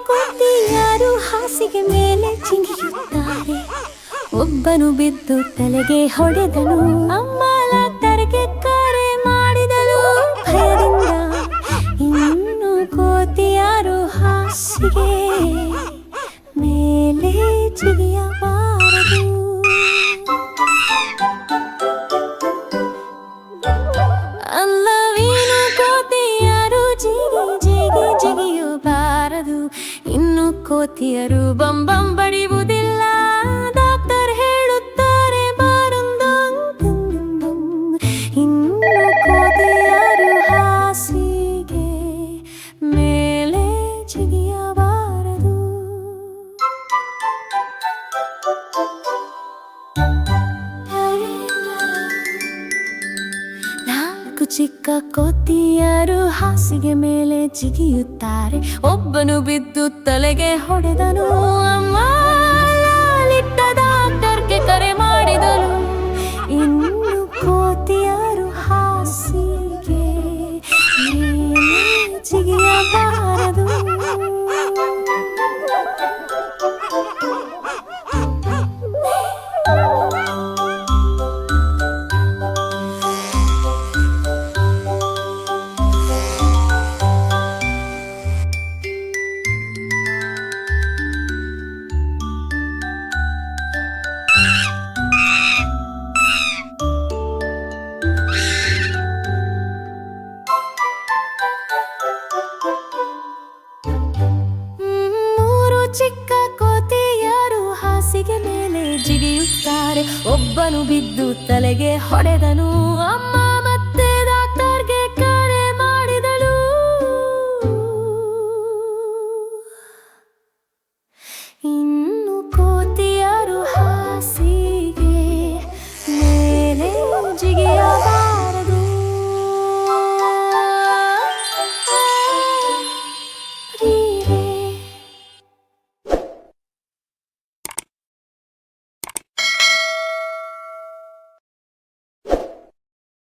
ಕೋತಿಯರು ಹಾಸಿಗೆ ಮೇಲೆ ಜಿಗಿಯುತ್ತಾರೆ. ಒಬ್ಬನು ಬಿದ್ದು ತಲೆಗೆ ಹೊಡೆದನು. ಅಮ್ಮಲ ತರಗೆ ಕರೆ ಮಾಡಿದಳು ಭಯದಿಂದ. ಇನ್ನು ಕೋತಿಯರು ಹಾಸಿಗೆ ಮೇಲೆ ಜಿಗಿಯಬಾರದು. ಅಲ್ಲವೇನು ಕೋತಿಯರು ಜಿಗಿ ಜಿಗಿ ಜಿಗಿಯಬಾರದು. ಇನ್ನು ಕೋತಿಯರು ಬಂಬಂ ಬಡಿಯುವುದಿಲ್ಲ. ಡಾಕ್ಟರ್ ಹೇಳುತ್ತಾರೆ ಬಾರೊಂದು. ಇನ್ನು ಕೋತಿಯರು ಹಾಸಿಗೆ ಮೇಲೆ ಜಿಗಿಯಬಾರದು. ನಾಲ್ಕು ಚಿಕ್ಕ ಕೋತಿಯರು ಹಾಸಿಗೆ ಮೇಲೆ ಜಿಗಿಯುತ್ತಾರೆ. ಒಬ್ಬನು ಬಿದ್ದು ತಲೆಗೆ ಹೊಡೆದನು. ಅಮ್ಮ ಲಿಟ್ಟ ಡಾಕ್ಟರ್ಗೆ ಕರೆ ಮಾಡಿದಳು. ಇನ್ನು ಕೋತಿಯರು ಹಾಸಿಗೆ ಮೇಲೆ ಜಿಗಿಯಬಾರದು. ಚಿಕ್ಕ ಕೋತಿಯರು ಹಾಸಿಗೆ ಮೇಲೆ ಜಿಗಿಯುತ್ತಾರೆ. ಒಬ್ಬನು ಬಿದ್ದು ತಲೆಗೆ ಹೊಡೆದನು. ಅಮ್ಮ